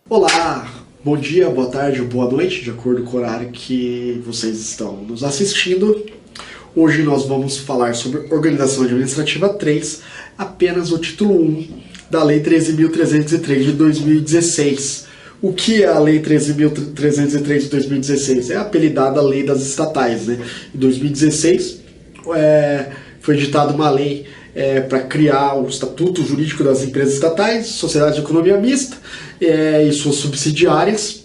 Olá, bom dia, boa tarde, boa noite, de acordo com o horário que vocês estão nos assistindo. Hoje nós vamos falar sobre Organização Administrativa 3, apenas o título 1 da Lei 13.303 de 2016. O que é a Lei 13.303 de 2016? É apelidada Lei das Estatais, né? Em 2016 foi editada uma lei para criar o Estatuto Jurídico das Empresas Estatais, Sociedades de Economia Mista e suas subsidiárias.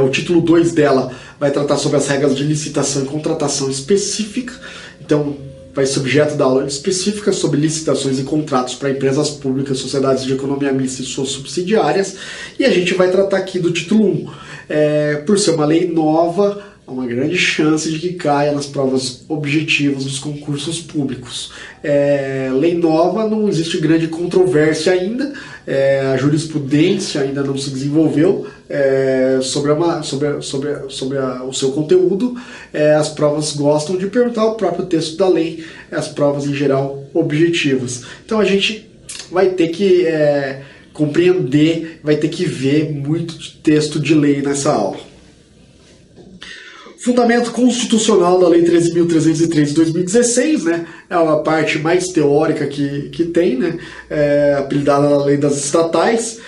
O título 2 dela vai tratar sobre as regras de licitação e contratação específica. Então, vai ser objeto da aula específica sobre licitações e contratos para empresas públicas, sociedades de economia mista e suas subsidiárias. E a gente vai tratar aqui do título 1. Por ser uma lei nova, há uma grande chance de que caia nas provas objetivas dos concursos públicos. Lei nova, não existe grande controvérsia ainda, a jurisprudência ainda não se desenvolveu sobre o seu conteúdo. As provas gostam de perguntar o próprio texto da lei, as provas em geral objetivas. Então a gente vai ter que compreender, vai ter que ver muito texto de lei nessa aula. Fundamento constitucional da Lei 13.303 de 2016, né? É a parte mais teórica que tem, né? Apelidada da Lei das Estatais.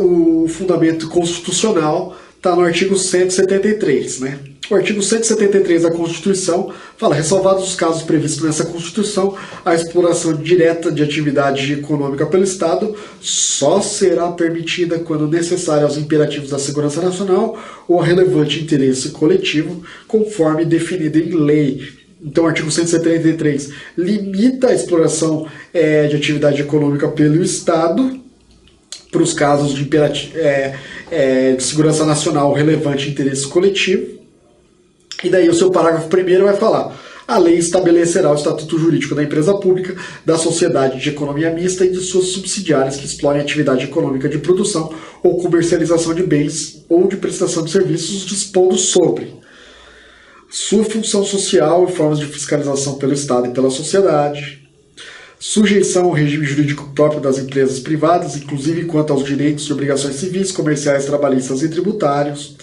O fundamento constitucional está no artigo 173, né? O artigo 173 da Constituição fala: ressalvados os casos previstos nessa Constituição, a exploração direta de atividade econômica pelo Estado só será permitida quando necessária aos imperativos da segurança nacional ou a relevante interesse coletivo, conforme definido em lei. Então, o artigo 173 limita a exploração de atividade econômica pelo Estado para os casos de segurança nacional, relevante interesse coletivo. E daí o seu parágrafo primeiro vai falar: a lei estabelecerá o estatuto jurídico da empresa pública, da sociedade de economia mista e de suas subsidiárias que explorem atividade econômica de produção ou comercialização de bens ou de prestação de serviços, dispondo sobre sua função social e formas de fiscalização pelo Estado e pela sociedade, sujeição ao regime jurídico próprio das empresas privadas, inclusive quanto aos direitos e obrigações civis, comerciais, trabalhistas e tributários,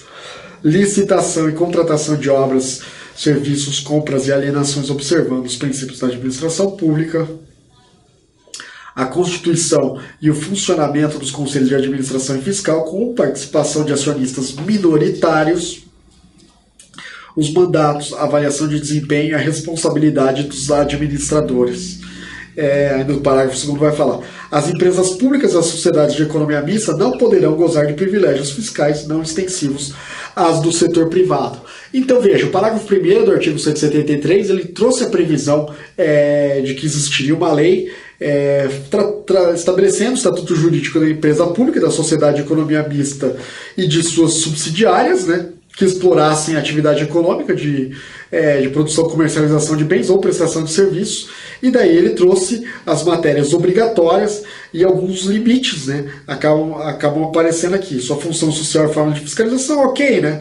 licitação e contratação de obras, serviços, compras e alienações observando os princípios da administração pública, a constituição e o funcionamento dos conselhos de administração e fiscal com participação de acionistas minoritários, os mandatos, a avaliação de desempenho e a responsabilidade dos administradores. No parágrafo 2º vai falar: as empresas públicas e as sociedades de economia mista não poderão gozar de privilégios fiscais não extensivos às do setor privado. Então veja, o parágrafo 1º do artigo 173, ele trouxe a previsão de que existiria uma lei estabelecendo o estatuto jurídico da empresa pública, da sociedade de economia mista e de suas subsidiárias, né, que explorassem a atividade econômica de produção, comercialização de bens ou prestação de serviços. E daí ele trouxe as matérias obrigatórias e alguns limites, né, acabam aparecendo aqui. Sua função social e forma de fiscalização, ok, né?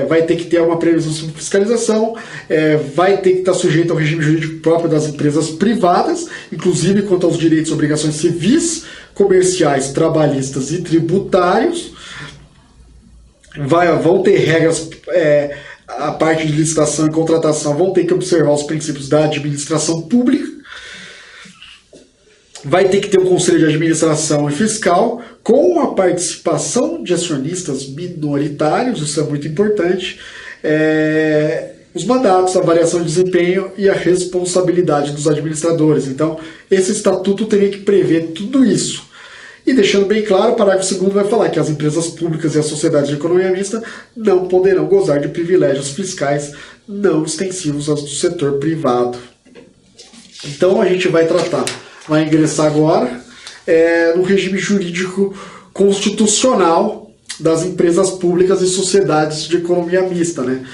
Vai ter que ter uma previsão sobre fiscalização, vai ter que estar sujeito ao regime jurídico próprio das empresas privadas, inclusive quanto aos direitos e obrigações civis, comerciais, trabalhistas e tributários. Vão ter regras, a parte de licitação e contratação vão ter que observar os princípios da administração pública. Vai ter que ter um conselho de administração e fiscal com a participação de acionistas minoritários, isso é muito importante. Os mandatos, a avaliação de desempenho e a responsabilidade dos administradores. Então, esse estatuto teria que prever tudo isso. E deixando bem claro, o parágrafo 2º vai falar que as empresas públicas e as sociedades de economia mista não poderão gozar de privilégios fiscais não extensivos aos do setor privado. Então a gente vai ingressar agora no regime jurídico constitucional das empresas públicas e sociedades de economia mista, né?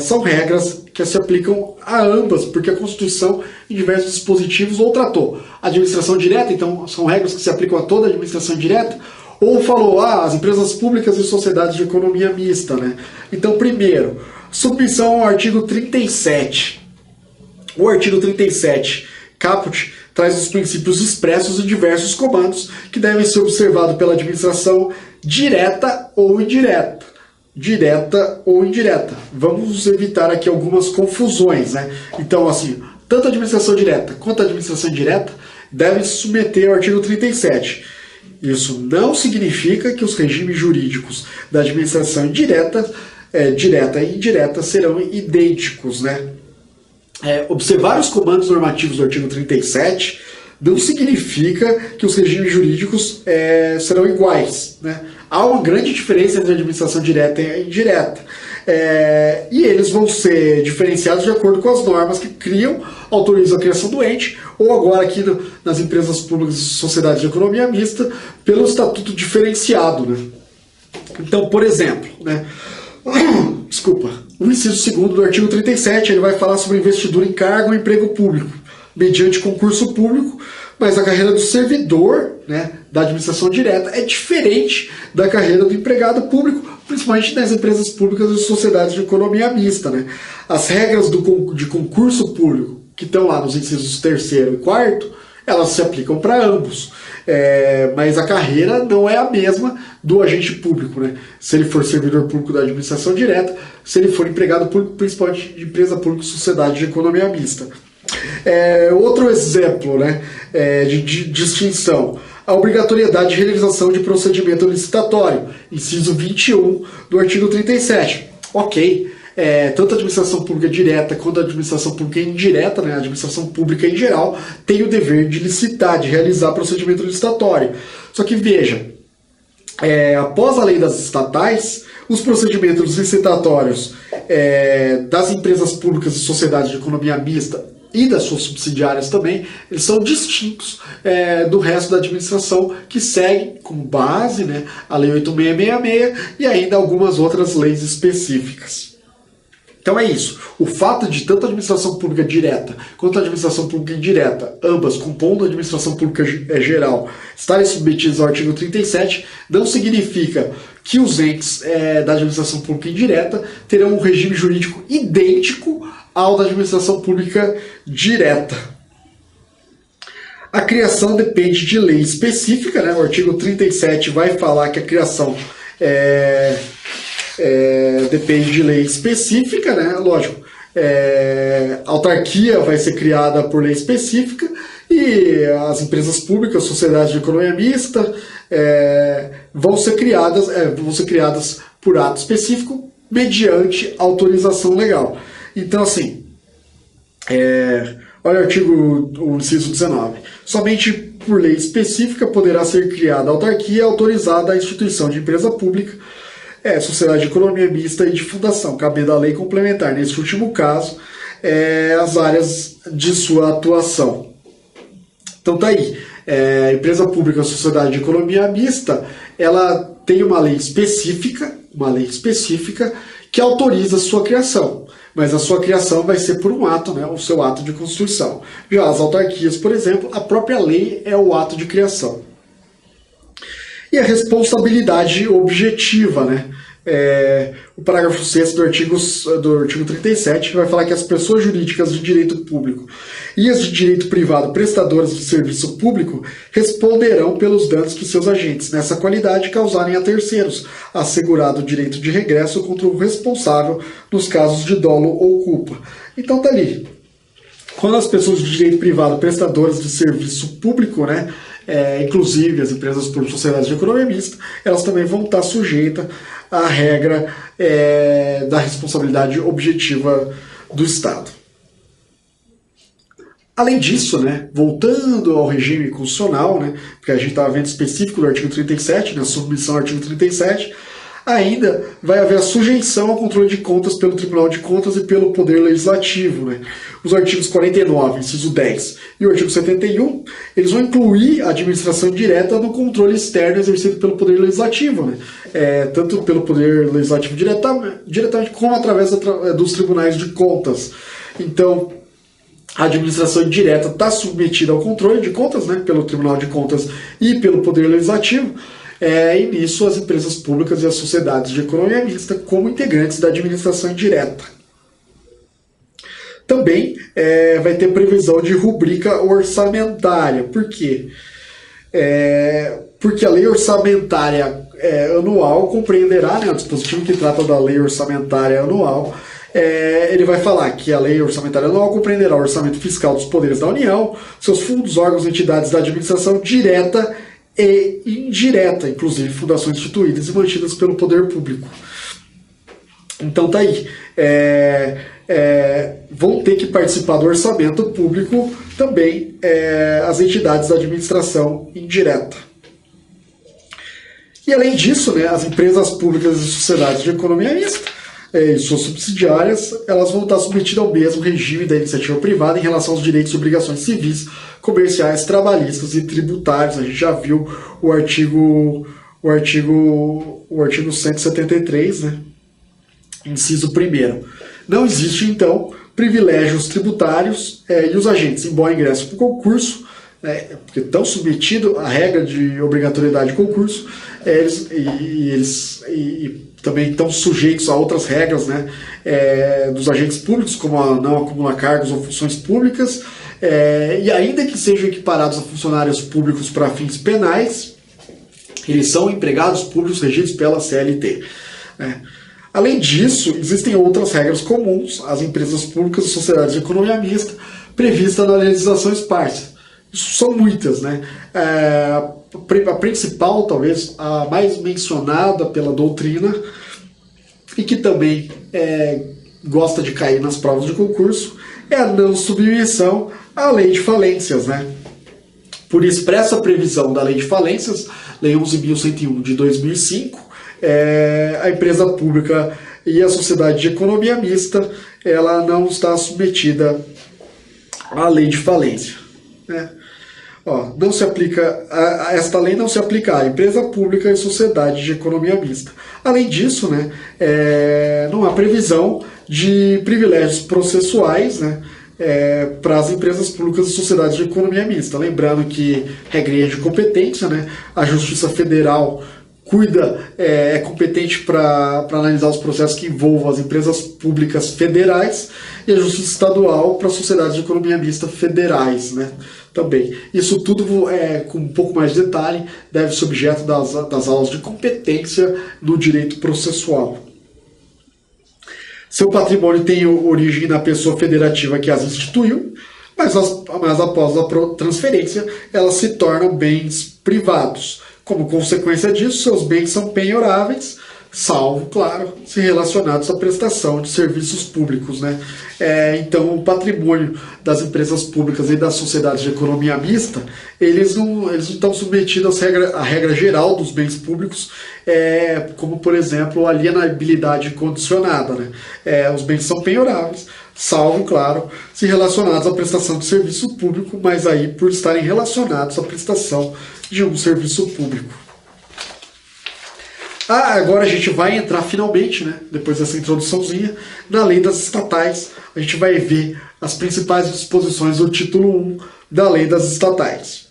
São regras que se aplicam a ambas, porque a Constituição, em diversos dispositivos, ou tratou administração direta, então são regras que se aplicam a toda a administração direta, ou falou as empresas públicas e sociedades de economia mista, né? Então, primeiro, submissão ao artigo 37. O artigo 37, caput, traz os princípios expressos em diversos comandos que devem ser observados pela administração direta ou indireta. Direta ou indireta. Vamos evitar aqui algumas confusões, né? Então, assim, tanto a administração direta quanto a administração indireta devem se submeter ao artigo 37. Isso não significa que os regimes jurídicos da administração direta e indireta serão idênticos, né? Observar os comandos normativos do artigo 37 não significa que os regimes jurídicos serão iguais, né? Há uma grande diferença entre a administração direta e indireta. E eles vão ser diferenciados de acordo com as normas que autorizam a criação do ente, ou agora aqui nas empresas públicas e sociedades de economia mista, pelo estatuto diferenciado, né? Então, por exemplo, né? Desculpa, o inciso 2º do artigo 37, ele vai falar sobre investidura em cargo ou emprego público, mediante concurso público, mas a carreira do servidor, né, da administração direta é diferente da carreira do empregado público, principalmente nas empresas públicas e sociedades de economia mista, né? As regras de concurso público, que estão lá nos incisos 3º e 4º, elas se aplicam para ambos. Mas a carreira não é a mesma do agente público, né? Se ele for servidor público da administração direta, se ele for empregado público, principalmente de empresa pública e sociedade de economia mista. Outro exemplo, né, de distinção: a obrigatoriedade de realização de procedimento licitatório, inciso 21 do artigo 37. Ok, tanto a administração pública direta quanto a administração pública indireta, né, a administração pública em geral, tem o dever de licitar, de realizar procedimento licitatório. Só que veja, após a lei das estatais, os procedimentos licitatórios das empresas públicas e sociedades de economia mista e das suas subsidiárias também, eles são distintos do resto da administração, que segue como base, né, a Lei 8666 e ainda algumas outras leis específicas. Então é isso. O fato de tanto a administração pública direta quanto a administração pública indireta, ambas compondo a administração pública geral, estarem submetidas ao artigo 37, não significa que os entes da administração pública indireta terão um regime jurídico idêntico ao da administração pública direta. A criação depende de lei específica, né? O artigo 37 vai falar que a criação depende de lei específica, né? Lógico, a autarquia vai ser criada por lei específica e as empresas públicas, sociedades de economia mista, vão ser criadas por ato específico mediante autorização legal. Então, assim, olha o inciso 19. Somente por lei específica poderá ser criada a autarquia autorizada a instituição de empresa pública, sociedade de economia mista e de fundação, cabendo a lei complementar, nesse último caso, as áreas de sua atuação. Então tá aí. Empresa pública, sociedade de economia mista, ela tem uma lei específica que autoriza a sua criação. Mas a sua criação vai ser por um ato, né, o seu ato de constituição. Já as autarquias, por exemplo, a própria lei é o ato de criação. E a responsabilidade objetiva, né? O parágrafo 6º do artigo 37 vai falar que as pessoas jurídicas de direito público e as de direito privado prestadoras de serviço público responderão pelos danos que seus agentes, nessa qualidade, causarem a terceiros, assegurado o direito de regresso contra o responsável nos casos de dolo ou culpa. Então tá ali. Quando as pessoas de direito privado prestadoras de serviço público, né, inclusive as empresas por sociedades de economia mista, elas também vão estar sujeitas à regra da responsabilidade objetiva do Estado. Além disso, né, voltando ao regime constitucional, né, porque a gente estava vendo específico do artigo 37, na submissão ao artigo 37, ainda vai haver a sujeição ao controle de contas pelo Tribunal de Contas e pelo Poder Legislativo, né? Os artigos 49, inciso 10 e o artigo 71, eles vão incluir a administração direta no controle externo exercido pelo Poder Legislativo, né? Tanto pelo Poder Legislativo diretamente como através dos tribunais de contas. Então, a administração direta está submetida ao controle de contas, né, pelo Tribunal de Contas e pelo Poder Legislativo, e nisso as empresas públicas e as sociedades de economia mista como integrantes da administração direta. Também vai ter previsão de rubrica orçamentária. Por quê? Porque a lei orçamentária anual compreenderá, né, o dispositivo que trata da lei orçamentária anual. Ele vai falar que a lei orçamentária anual compreenderá o orçamento fiscal dos poderes da União, seus fundos, órgãos e entidades da administração direta e indireta, inclusive fundações instituídas e mantidas pelo poder público. Então tá aí. Vão ter que participar do orçamento público também as entidades da administração indireta. E além disso, né, as empresas públicas e sociedades de economia mista e suas subsidiárias, elas vão estar submetidas ao mesmo regime da iniciativa privada em relação aos direitos e obrigações civis, comerciais, trabalhistas e tributários. A gente já viu o artigo 173, né, inciso 1º. Não existe, então, privilégios tributários e os agentes, embora ingressem para o concurso, porque estão submetidos à regra de obrigatoriedade de concurso, eles também estão sujeitos a outras regras, né, dos agentes públicos, como a não acumular cargos ou funções públicas, e ainda que sejam equiparados a funcionários públicos para fins penais, eles são empregados públicos regidos pela CLT. Além disso, existem outras regras comuns às empresas públicas e sociedades de economia mista previstas na legislação esparsa. Isso são muitas, né? A principal, talvez, a mais mencionada pela doutrina e que também gosta de cair nas provas de concurso é a não submissão à lei de falências, né? Por expressa previsão da lei de falências, Lei 11.101 de 2005, a empresa pública e a sociedade de economia mista, ela não está submetida à lei de falência, né? Não se aplica, esta lei não se aplica à empresa pública e sociedade de economia mista. Além disso, né, não há previsão de privilégios processuais, né, para as empresas públicas e sociedades de economia mista. Lembrando que regrinha de competência, né, a Justiça Federal é competente para analisar os processos que envolvam as empresas públicas federais e a Justiça Estadual para as sociedades de economia mista federais, né, também. Isso tudo, com um pouco mais de detalhe, deve ser objeto das aulas de competência no direito processual. Seu patrimônio tem origem na pessoa federativa que as instituiu, mas após a transferência, elas se tornam bens privados. Como consequência disso, seus bens são penhoráveis, salvo, claro, se relacionados à prestação de serviços públicos, né? Então, o patrimônio das empresas públicas e das sociedades de economia mista, eles não estão submetidos à regra geral dos bens públicos, como, por exemplo, a alienabilidade condicionada, né? Os bens são penhoráveis, salvo, claro, se relacionados à prestação de serviço público, mas aí por estarem relacionados à prestação de um serviço público. Agora a gente vai entrar finalmente, né, depois dessa introduçãozinha, na lei das estatais. A gente vai ver as principais disposições do título 1 da lei das estatais.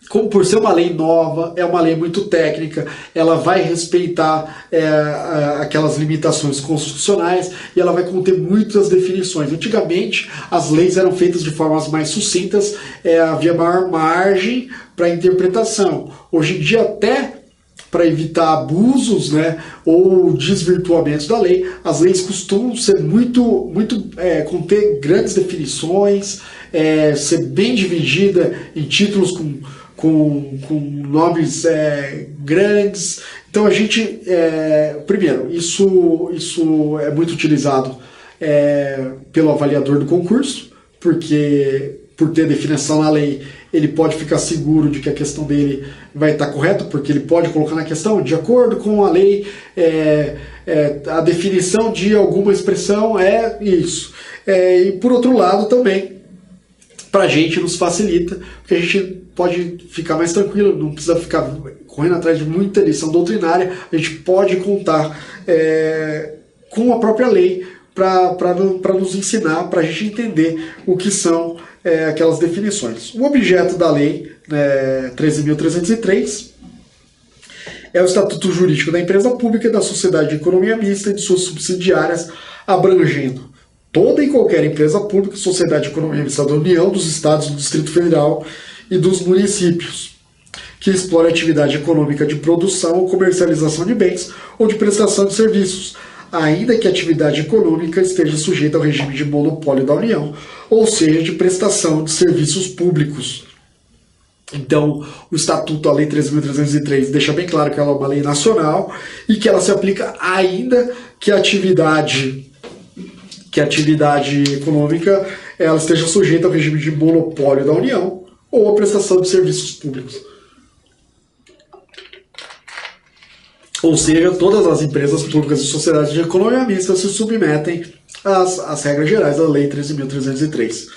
Como por ser uma lei nova, é uma lei muito técnica, ela vai respeitar aquelas limitações constitucionais e ela vai conter muitas definições. Antigamente, as leis eram feitas de formas mais sucintas, havia maior margem para interpretação. Hoje em dia, até para evitar abusos, né, ou desvirtuamentos da lei, as leis costumam ser conter grandes definições, ser bem dividida em títulos com nomes grandes. Então a gente, primeiro, isso é muito utilizado pelo avaliador do concurso, porque por ter definição na lei, ele pode ficar seguro de que a questão dele vai estar correta, porque ele pode colocar na questão, de acordo com a lei, a definição de alguma expressão é isso. E por outro lado também, para a gente nos facilita, porque a gente pode ficar mais tranquilo, não precisa ficar correndo atrás de muita lição doutrinária, a gente pode contar com a própria lei para nos ensinar, para a gente entender o que são aquelas definições. O objeto da lei 13.303 é o Estatuto Jurídico da Empresa Pública e da Sociedade de Economia Mista e de suas subsidiárias, abrangendo toda e qualquer empresa pública, sociedade de economia mista da União, dos Estados, do Distrito Federal e dos municípios, que explora atividade econômica de produção ou comercialização de bens ou de prestação de serviços, ainda que a atividade econômica esteja sujeita ao regime de monopólio da União, ou seja, de prestação de serviços públicos. Então, o Estatuto, a Lei 13.303, deixa bem claro que ela é uma lei nacional e que ela se aplica ainda que a atividade econômica ela esteja sujeita ao regime de monopólio da União ou à prestação de serviços públicos. Ou seja, todas as empresas públicas e sociedades de economia mista se submetem às regras gerais da Lei 13.303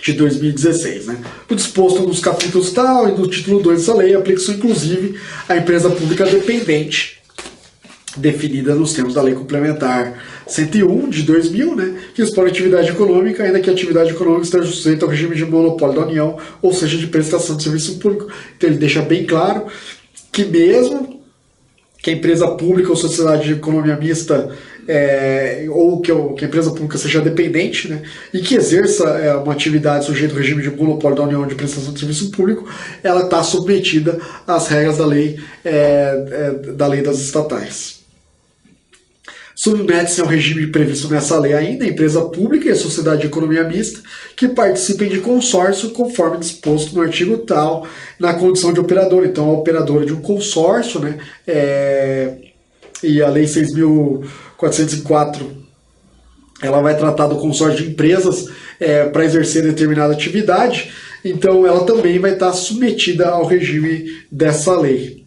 de 2016. Né? O disposto nos capítulos tal e no título 2 dessa lei aplica-se inclusive à empresa pública dependente, definida nos termos da Lei Complementar 101 de 2000, né, que expõe atividade econômica, ainda que a atividade econômica esteja sujeita ao regime de monopólio da União, ou seja, de prestação de serviço público. Então ele deixa bem claro que mesmo que a empresa pública ou sociedade de economia mista ou que a empresa pública seja dependente, né, e que exerça uma atividade sujeita ao regime de monopólio da União de prestação de serviço público, ela está submetida às regras da lei das estatais. Submete-se ao regime previsto nessa lei ainda a empresa pública e a sociedade de economia mista que participem de consórcio conforme disposto no artigo tal, na condição de operador. Então, a operadora de um consórcio, né, e a Lei 6.404, ela vai tratar do consórcio de empresas para exercer determinada atividade, então ela também vai estar submetida ao regime dessa lei.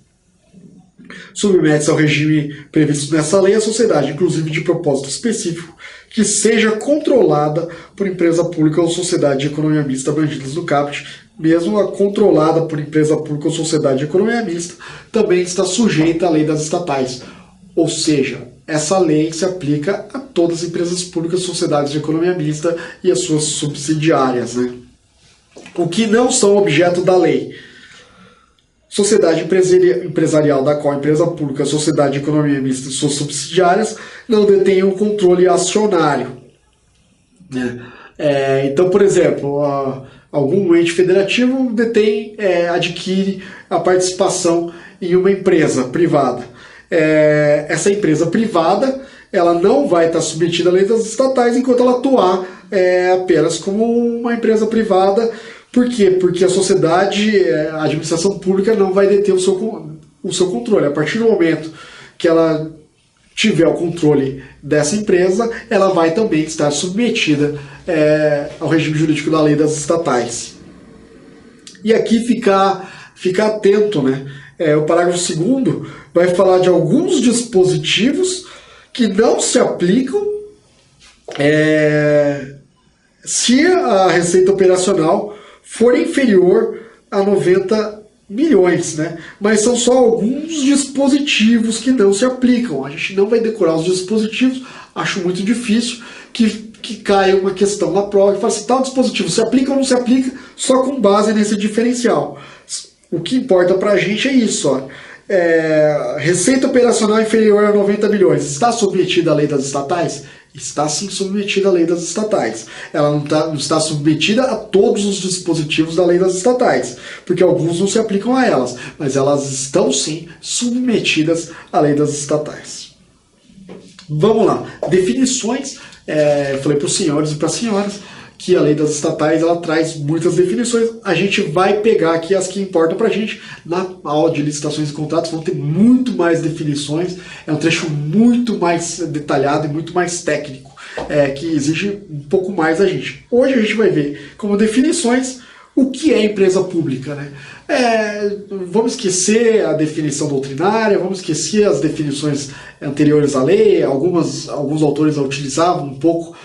Submete-se ao regime previsto nessa lei a sociedade, inclusive de propósito específico, que seja controlada por empresa pública ou sociedade de economia mista abrangidas no caput, mesmo a controlada por empresa pública ou sociedade de economia mista, também está sujeita à lei das estatais. Ou seja, essa lei se aplica a todas as empresas públicas, sociedades de economia mista e as suas subsidiárias, né? O que não são objeto da lei: sociedade empresarial da qual a empresa pública, sociedade de economia mista e suas subsidiárias não detêm um controle acionário, né? Então, por exemplo, algum ente federativo adquire a participação em uma empresa privada. Essa empresa privada ela não vai estar submetida à lei das estatais enquanto ela atuar apenas como uma empresa privada. Por quê? Porque a sociedade, a administração pública não vai deter o seu controle. A partir do momento que ela tiver o controle dessa empresa, ela vai também estar submetida ao regime jurídico da lei das estatais. E aqui ficar atento, né? O parágrafo 2º vai falar de alguns dispositivos que não se aplicam se a receita operacional for inferior a 90 milhões, né? Mas são só alguns dispositivos que não se aplicam. A gente não vai decorar os dispositivos, acho muito difícil que caia uma questão na prova e fala assim, tal dispositivo se aplica ou não se aplica só com base nesse diferencial. O que importa pra gente é isso, ó. Receita operacional inferior a 90 milhões. Está submetida à lei das estatais? Está sim submetida à lei das estatais. Ela não está submetida a todos os dispositivos da lei das estatais, porque alguns não se aplicam a elas, mas elas estão sim submetidas à lei das estatais. Vamos lá. Definições. Falei para os senhores e para as senhoras que a lei das estatais ela traz muitas definições. A gente vai pegar aqui as que importam para a gente. Na aula de licitações e contratos vão ter muito mais definições. É um trecho muito mais detalhado e muito mais técnico, que exige um pouco mais da gente. Hoje a gente vai ver como definições o que é empresa pública, né? Vamos esquecer a definição doutrinária, vamos esquecer as definições anteriores à lei. Alguns autores a utilizavam um pouco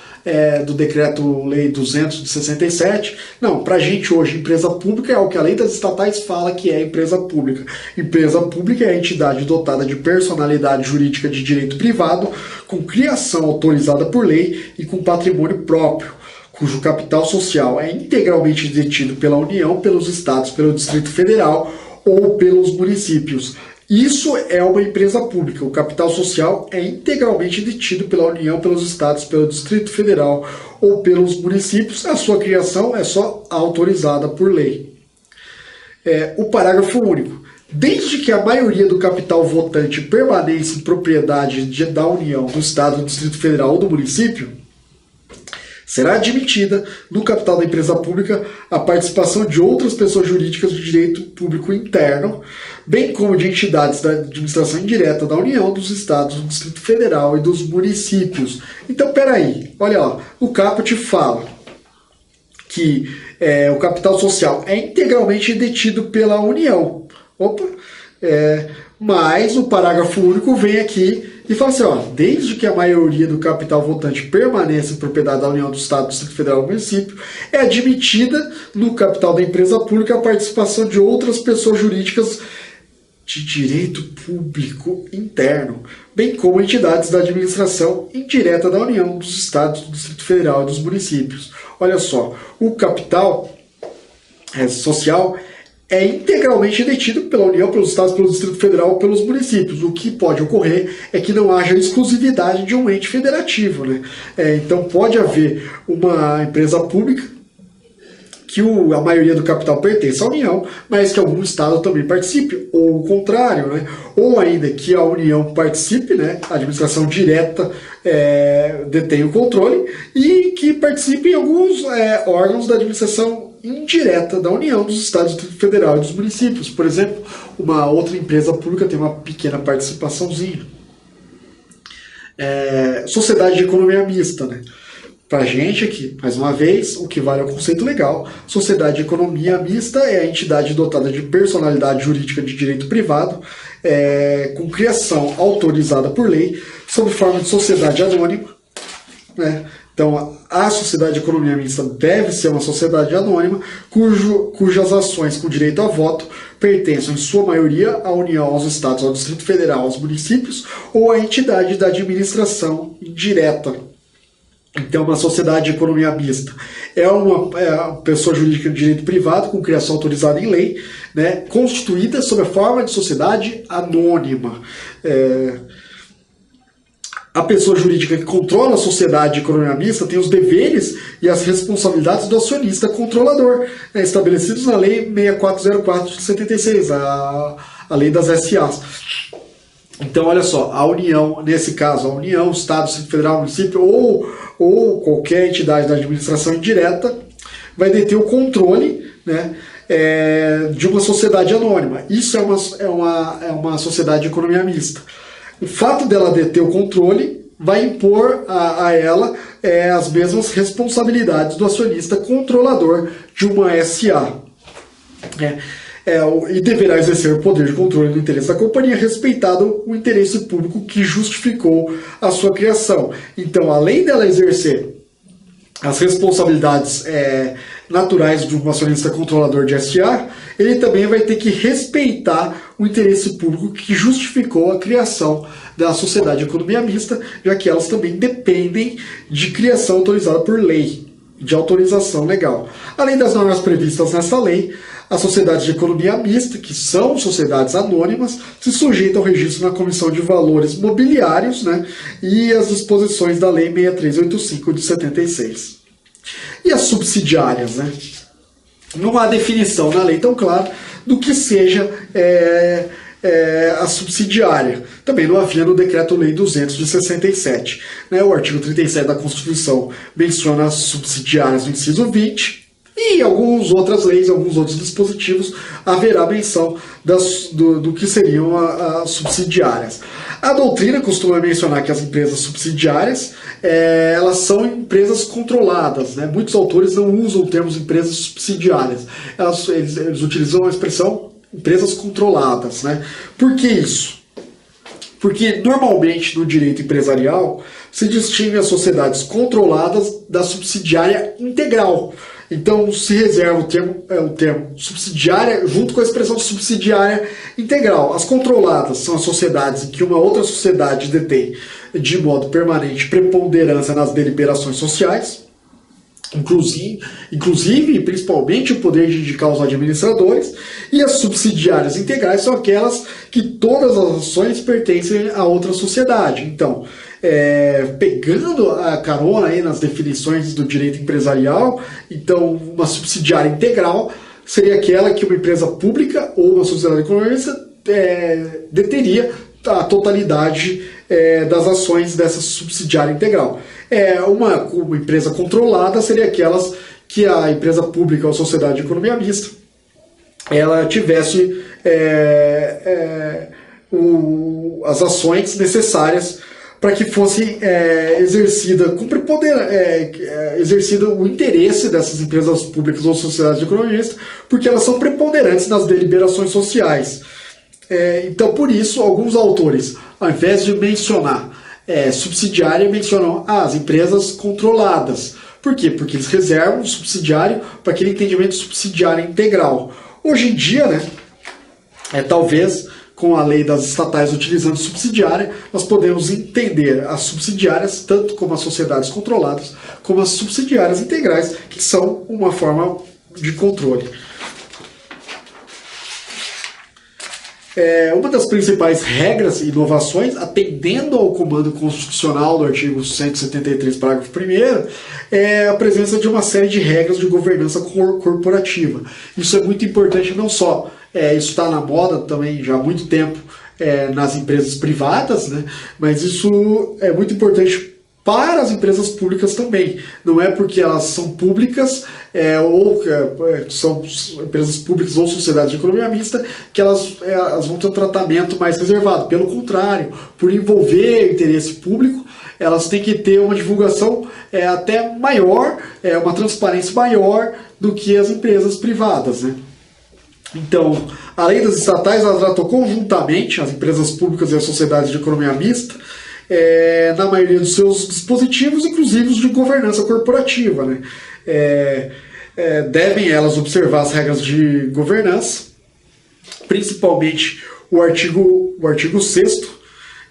do Decreto-Lei 200 de 67. Não, para a gente hoje, empresa pública é o que a lei das estatais fala que é empresa pública. Empresa pública é a entidade dotada de personalidade jurídica de direito privado, com criação autorizada por lei e com patrimônio próprio, cujo capital social é integralmente detido pela União, pelos estados, pelo Distrito Federal ou pelos municípios, Isso é uma empresa pública. O capital social é integralmente detido pela União, pelos estados, pelo Distrito Federal ou pelos municípios. A sua criação é só autorizada por lei. O parágrafo único. Desde que a maioria do capital votante permaneça em propriedade da União, do Estado, do Distrito Federal ou do município, será admitida no capital da empresa pública a participação de outras pessoas jurídicas de direito público interno, bem como de entidades da administração indireta da União, dos Estados, do Distrito Federal e dos municípios. Então, peraí, olha lá, o caput fala que o capital social é integralmente detido pela União. Mas o parágrafo único vem aqui e fala assim, desde que a maioria do capital votante permaneça em propriedade da União, do Estado, do Distrito Federal e do município, é admitida no capital da empresa pública a participação de outras pessoas jurídicas de direito público interno, bem como entidades da administração indireta da União, dos Estados, do Distrito Federal e dos municípios. Olha só, o capital social é integralmente detido pela União, pelos Estados, pelo Distrito Federal ou pelos municípios. O que pode ocorrer é que não haja exclusividade de um ente federativo, né? Então pode haver uma empresa pública que a maioria do capital pertence à União, mas que algum Estado também participe, ou o contrário, né? Ou ainda que a União participe, né? A administração direta detém o controle, e que participem alguns órgãos da administração indireta da União, dos Estados, do Distrito Federal e dos municípios. Por exemplo, uma outra empresa pública tem uma pequena participaçãozinha. Sociedade de economia mista, né? Para a gente aqui, mais uma vez, o que vale é o conceito legal. Sociedade de economia mista é a entidade dotada de personalidade jurídica de direito privado, com criação autorizada por lei, sob forma de sociedade anônima, né? Então, a sociedade de economia mista deve ser uma sociedade anônima, cujas ações com direito a voto pertençam, em sua maioria, à União, aos Estados, ao Distrito Federal, aos municípios, ou à entidade da administração indireta. Então, uma sociedade de economia mista é uma pessoa jurídica de direito privado com criação autorizada em lei, né, constituída sob a forma de sociedade anônima. A pessoa jurídica que controla a sociedade de economia mista tem os deveres e as responsabilidades do acionista controlador, estabelecidos na Lei 6404 de 76, a lei das SAs. Então, olha só, a União, nesse caso, a União, o Estado, o Distrito Federal, o município ou qualquer entidade da administração indireta vai deter o controle, né, de uma sociedade anônima. Isso é uma sociedade de economia mista. O fato dela deter o controle vai impor a ela as mesmas responsabilidades do acionista controlador de uma SA. E deverá exercer o poder de controle do interesse da companhia, respeitado o interesse público que justificou a sua criação. Então, além dela exercer as responsabilidades naturais de um acionista controlador de SA, ele também vai ter que respeitar o interesse público que justificou a criação da sociedade de economia mista, já que elas também dependem de criação autorizada por lei, de autorização legal. Além das normas previstas nessa lei, as sociedades de economia mista, que são sociedades anônimas, se sujeitam ao registro na Comissão de Valores Mobiliários, né, e as disposições da Lei 6385 de 76. E as subsidiárias, né? Não há definição na lei tão clara do que seja a subsidiária. Também não havia no Decreto-Lei 200 de 67. Né? O artigo 37 da Constituição menciona as subsidiárias no inciso 20, e em algumas outras leis, alguns outros dispositivos, haverá menção do que seriam as subsidiárias. A doutrina costuma mencionar que as empresas subsidiárias elas são empresas controladas, né? Muitos autores não usam o termo empresas subsidiárias. Eles utilizam a expressão empresas controladas, né? Por que isso? Porque normalmente no direito empresarial se distingue as sociedades controladas da subsidiária integral. Então se reserva o termo subsidiária junto com a expressão subsidiária integral. As controladas são as sociedades em que uma outra sociedade detém de modo permanente preponderância nas deliberações sociais. inclusive e principalmente o poder de indicar os administradores, e as subsidiárias integrais são aquelas que todas as ações pertencem a outra sociedade. Então, pegando a carona aí nas definições do direito empresarial, então uma subsidiária integral seria aquela que uma empresa pública ou uma sociedade economista deteria a totalidade das ações dessa subsidiária integral. Uma empresa controlada seria aquelas que a empresa pública ou sociedade de economia mista ela tivesse as ações necessárias para que fosse exercida o interesse dessas empresas públicas ou sociedades de economia mista, porque elas são preponderantes nas deliberações sociais. Então, por isso, alguns autores, ao invés de mencionar subsidiária, mencionam as empresas controladas. Por quê? Porque eles reservam o subsidiário para aquele entendimento subsidiário integral. Hoje em dia, talvez com a lei das estatais utilizando subsidiária, nós podemos entender as subsidiárias, tanto como as sociedades controladas, como as subsidiárias integrais, que são uma forma de controle. Uma das principais regras e inovações, atendendo ao comando constitucional do artigo 173, parágrafo 1º, é a presença de uma série de regras de governança corporativa. Isso é muito importante, não só, isso está na moda também já há muito tempo nas empresas privadas, mas isso é muito importante para as empresas públicas também. Não é porque elas são públicas são empresas públicas ou sociedades de economia mista que elas vão ter um tratamento mais reservado. Pelo contrário, por envolver interesse público, elas têm que ter uma divulgação até maior, uma transparência maior do que as empresas privadas. Então, a lei das estatais ela tratou conjuntamente as empresas públicas e as sociedades de economia mista na maioria dos seus dispositivos, inclusive os de governança corporativa. Devem elas observar as regras de governança, principalmente o artigo 6º,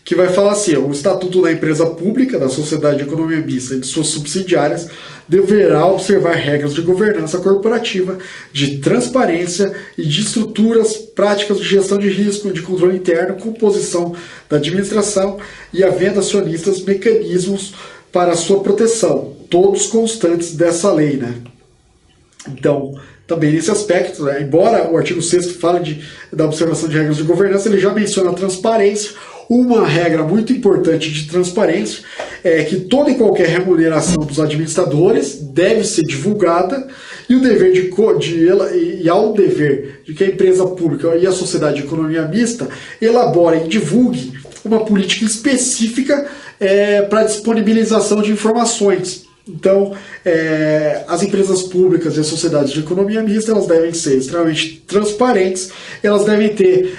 que vai falar assim: o Estatuto da Empresa Pública, da Sociedade de Economia Mista e de suas subsidiárias deverá observar regras de governança corporativa, de transparência e de estruturas, práticas de gestão de risco, de controle interno, composição da administração e havendo acionistas mecanismos para a sua proteção, todos constantes dessa lei. Então, também nesse aspecto, embora o artigo 6º fale da observação de regras de governança, ele já menciona a transparência. Uma regra muito importante de transparência é que toda e qualquer remuneração dos administradores deve ser divulgada e ao dever de que a empresa pública e a sociedade de economia mista elaborem e divulguem uma política específica para disponibilização de informações. Então, as empresas públicas e as sociedades de economia mista elas devem ser extremamente transparentes, elas devem ter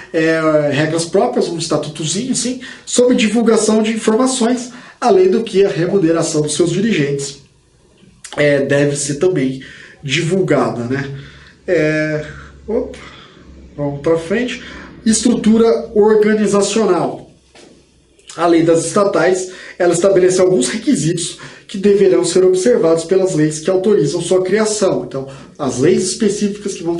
regras próprias, um estatutozinho, sim, sobre divulgação de informações, além do que a remuneração dos seus dirigentes deve ser também divulgada. Vamos para frente. Estrutura organizacional. A lei das estatais ela estabelece alguns requisitos que deverão ser observados pelas leis que autorizam sua criação. Então, as leis específicas que vão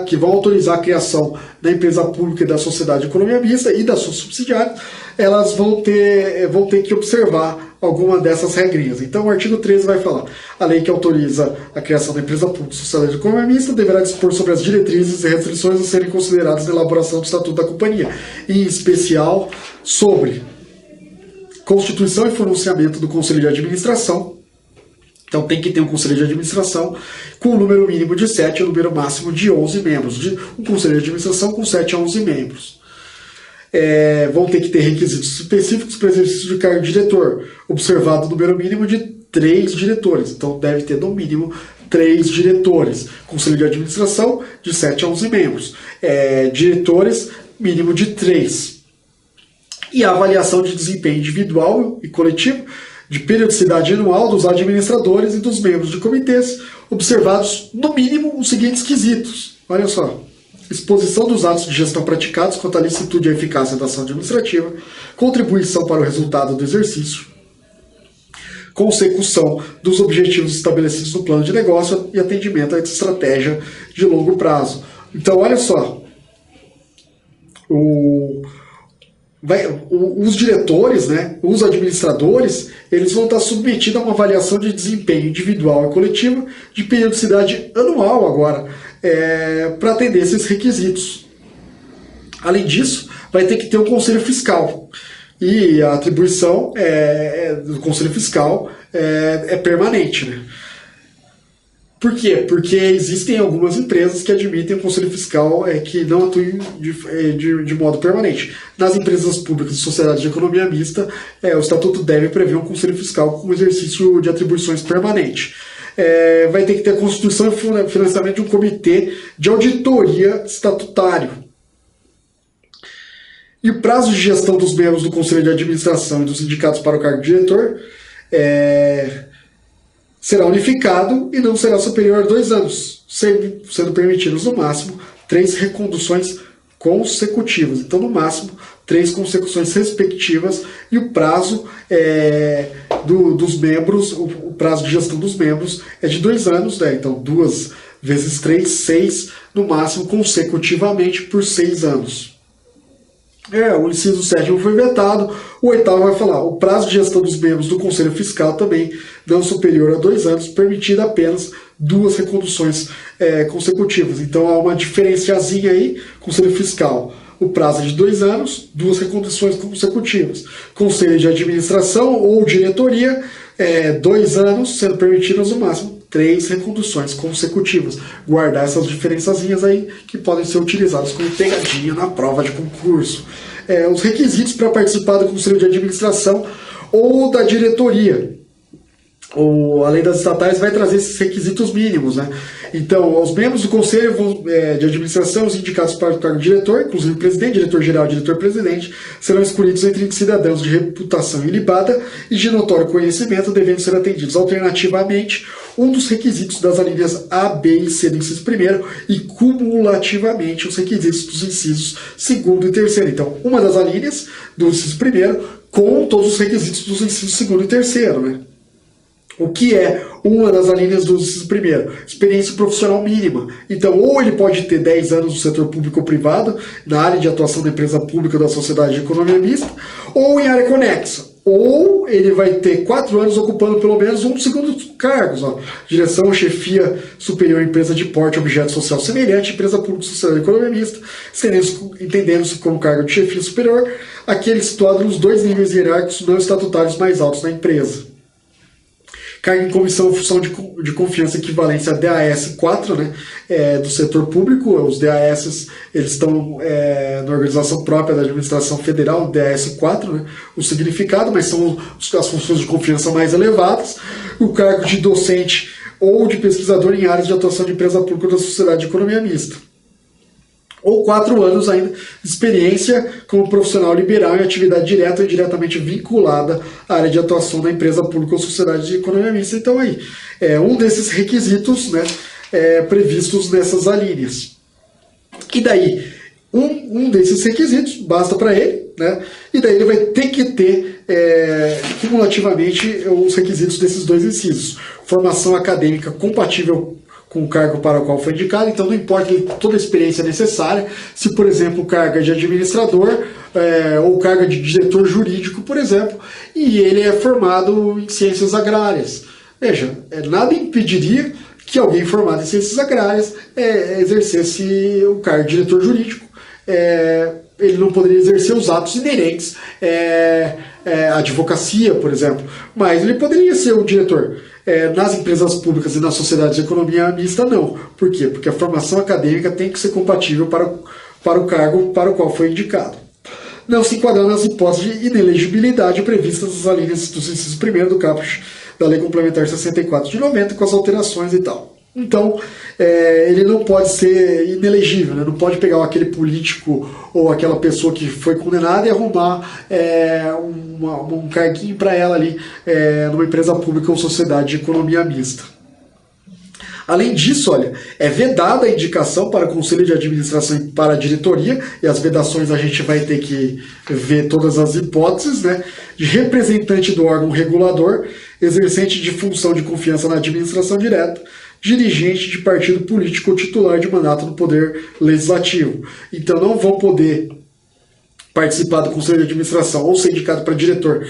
que vão autorizar a criação da empresa pública e da sociedade de economia mista e das suas subsidiárias, elas vão ter que observar alguma dessas regrinhas. Então, o artigo 13 vai falar: a lei que autoriza a criação da empresa pública e sociedade de economia mista deverá dispor sobre as diretrizes e restrições a serem consideradas na elaboração do Estatuto da Companhia, em especial sobre constituição e pronunciamento do Conselho de Administração. Então tem que ter um Conselho de Administração com um número mínimo de 7 e um número máximo de 11 membros. Um Conselho de Administração com 7 a 11 membros. Vão ter que ter requisitos específicos para exercício de cargo de diretor, observado o número mínimo de 3 diretores. Então deve ter no mínimo 3 diretores. Conselho de Administração de 7 a 11 membros. Diretores, mínimo de 3. E a avaliação de desempenho individual e coletivo, de periodicidade anual dos administradores e dos membros de comitês, observados, no mínimo, os seguintes quesitos. Olha só: exposição dos atos de gestão praticados quanto à licitude e eficácia da ação administrativa, contribuição para o resultado do exercício, consecução dos objetivos estabelecidos no plano de negócio e atendimento à estratégia de longo prazo. Então, olha só, os diretores, né, os administradores, eles vão estar submetidos a uma avaliação de desempenho individual e coletivo de periodicidade anual agora, para atender esses requisitos. Além disso, vai ter que ter um conselho fiscal. E a atribuição do conselho fiscal é permanente, né? Por quê? Porque existem algumas empresas que admitem o conselho fiscal que não atuem de modo permanente. Nas empresas públicas e sociedades de economia mista, o estatuto deve prever um conselho fiscal com exercício de atribuições permanente. Vai ter que ter a constituição e financiamento de um comitê de auditoria estatutário. E o prazo de gestão dos membros do Conselho de Administração e dos indicados para o cargo de diretor será unificado e não será superior a 2 anos, sendo permitidos no máximo 3 reconduções consecutivas. Então, no máximo, 3 consecuções respectivas, e o prazo dos membros, o prazo de gestão dos membros é de 2 anos, né? Então 2 vezes 3, 6, no máximo, consecutivamente por 6 anos. O inciso 7º foi vetado. O 8º vai falar: o prazo de gestão dos membros do Conselho Fiscal também não superior a 2 anos, permitida apenas 2 reconduções consecutivas. Então há uma diferenciazinha aí. Conselho Fiscal, o prazo é de 2 anos, 2 reconduções consecutivas. Conselho de Administração ou diretoria, 2 anos, sendo permitidas no máximo 3 reconduções consecutivas. Guardar essas diferençazinhas aí que podem ser utilizadas como pegadinha na prova de concurso. Os requisitos para participar do Conselho de Administração ou da diretoria. A lei das estatais vai trazer esses requisitos mínimos, né? Então, os membros do Conselho de Administração, os indicados para o cargo de diretor, inclusive o presidente, diretor-geral e diretor-presidente, serão escolhidos entre cidadãos de reputação ilibada e de notório conhecimento, devendo ser atendidos alternativamente um dos requisitos das alíneas A, B e C do inciso 1º e cumulativamente os requisitos dos incisos 2º e 3º. Então, uma das alíneas do inciso 1º com todos os requisitos dos incisos 2º e 3º, né? O que é uma das alíneas do inciso 1º? Experiência profissional mínima. Então, ou ele pode ter 10 anos no setor público ou privado, na área de atuação da empresa pública ou da sociedade de economia mista, ou em área conexa. Ou ele vai ter 4 anos ocupando pelo menos um dos segundos cargos. Direção, chefia superior, empresa de porte, objeto social semelhante, empresa pública, sociedade de economia mista, entendendo-se como cargo de chefia superior, aquele situado nos 2 níveis hierárquicos não estatutários mais altos da empresa. Cargo em comissão ou função de confiança equivalência a DAS 4, né, do setor público. Os DAS eles estão na organização própria da administração federal, DAS 4, né, o significado, mas são as funções de confiança mais elevadas. O cargo de docente ou de pesquisador em áreas de atuação de empresa pública ou da sociedade de economia mista. Ou 4 anos ainda de experiência como profissional liberal em atividade direta ou indiretamente vinculada à área de atuação da empresa pública ou sociedade de economia mista. Então aí, um desses requisitos, né, previstos nessas alíneas. E daí, um desses requisitos basta para ele, né, e daí ele vai ter que ter cumulativamente os requisitos desses 2 incisos. Formação acadêmica compatível com o cargo para o qual foi indicado. Então não importa toda a experiência necessária, se por exemplo o cargo é de administrador ou cargo de diretor jurídico, por exemplo, e ele é formado em ciências agrárias. Veja, nada impediria que alguém formado em ciências agrárias exercesse o cargo de diretor jurídico. Ele não poderia exercer os atos inerentes à advocacia, por exemplo, mas ele poderia ser o diretor. Nas empresas públicas e nas sociedades de economia mista, não. Por quê? Porque a formação acadêmica tem que ser compatível para o cargo para o qual foi indicado. Não se enquadrando nas hipóteses de inelegibilidade previstas nas alíneas dos incisos 1º do caput da Lei Complementar 64 de 90, com as alterações e tal. Então, ele não pode ser inelegível, né? Não pode pegar aquele político ou aquela pessoa que foi condenada e arrumar um carguinho para ela ali numa empresa pública ou sociedade de economia mista. Além disso, olha, é vedada a indicação para o Conselho de Administração e para a diretoria, e as vedações a gente vai ter que ver todas as hipóteses, né, de representante do órgão regulador, exercente de função de confiança na administração direta, dirigente de partido político ou titular de mandato no Poder Legislativo. Então não vão poder participar do Conselho de Administração ou ser indicado para diretor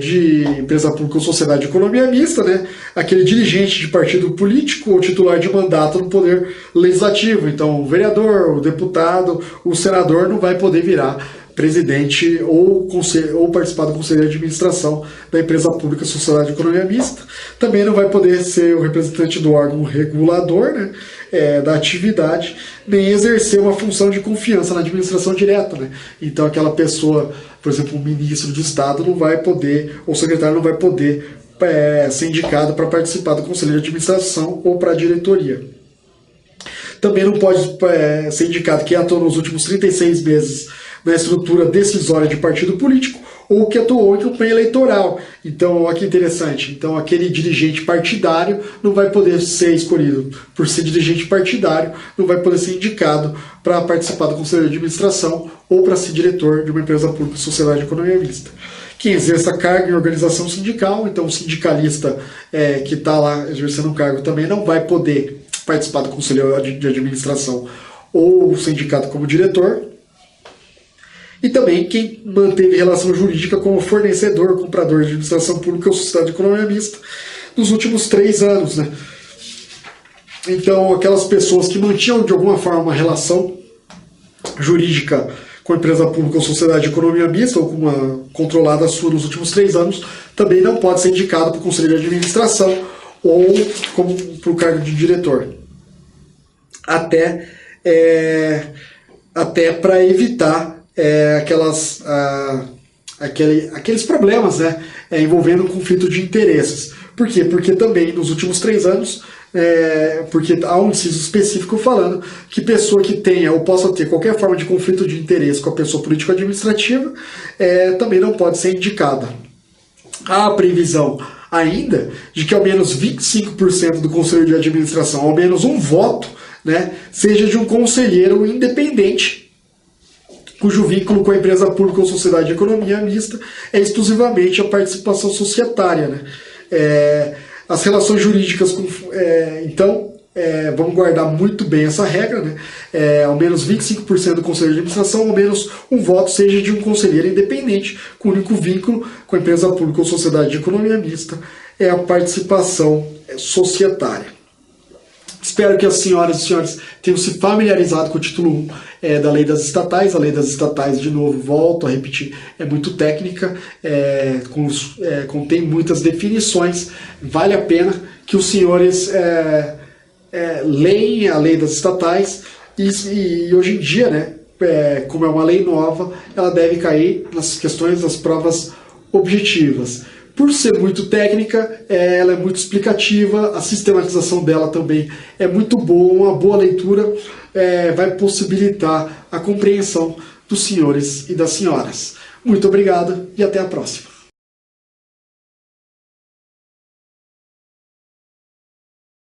de empresa pública ou sociedade de economia mista, né? Aquele dirigente de partido político ou titular de mandato no Poder Legislativo. Então o vereador, o deputado, o senador não vai poder virar presidente ou participar do Conselho de Administração da empresa pública sociedade de economia mista. Também não vai poder ser o representante do órgão regulador, né, da atividade, nem exercer uma função de confiança na administração direta, né? Então aquela pessoa, por exemplo, o ministro de Estado não vai poder, ou o secretário não vai poder ser indicado para participar do Conselho de Administração ou para a diretoria. Também não pode ser indicado quem atuou nos últimos 36 meses na estrutura decisória de partido político ou que atuou em campanha eleitoral. Então, olha que interessante. Então, aquele dirigente partidário não vai poder ser escolhido por ser dirigente partidário, não vai poder ser indicado para participar do Conselho de Administração ou para ser diretor de uma empresa pública sociedade de economia mista. Quem exerça cargo em organização sindical, então o sindicalista que está lá exercendo um cargo também não vai poder participar do Conselho de Administração ou ser indicado como diretor. E também quem manteve relação jurídica com o fornecedor, comprador de administração pública ou sociedade de economia mista nos últimos 3 anos, né? Então, aquelas pessoas que mantinham de alguma forma uma relação jurídica com a empresa pública ou sociedade de economia mista ou com uma controlada sua nos últimos 3 anos, também não pode ser indicado para o Conselho de Administração ou para o cargo de diretor. Até para evitar aqueles problemas, né, envolvendo conflito de interesses. Por quê? Porque também nos últimos 3 anos, porque há um inciso específico falando que pessoa que tenha ou possa ter qualquer forma de conflito de interesse com a pessoa político-administrativa também não pode ser indicada. Há a previsão ainda de que ao menos 25% do Conselho de Administração, ao menos um voto, né, seja de um conselheiro independente, cujo vínculo com a empresa pública ou sociedade de economia mista é exclusivamente a participação societária, né? As relações jurídicas, então, vamos guardar muito bem essa regra, né? Ao menos 25% do Conselho de Administração, ao menos um voto seja de um conselheiro independente, com o único vínculo com a empresa pública ou sociedade de economia mista é a participação societária. Espero que as senhoras e senhores tenham se familiarizado com o título 1 da Lei das Estatais. A Lei das Estatais, de novo, volto a repetir, é muito técnica, contém muitas definições. Vale a pena que os senhores leem a Lei das Estatais e hoje em dia, né, como é uma lei nova, ela deve cair nas questões das provas objetivas. Por ser muito técnica, ela é muito explicativa, a sistematização dela também é muito boa, uma boa leitura vai possibilitar a compreensão dos senhores e das senhoras. Muito obrigado e até a próxima.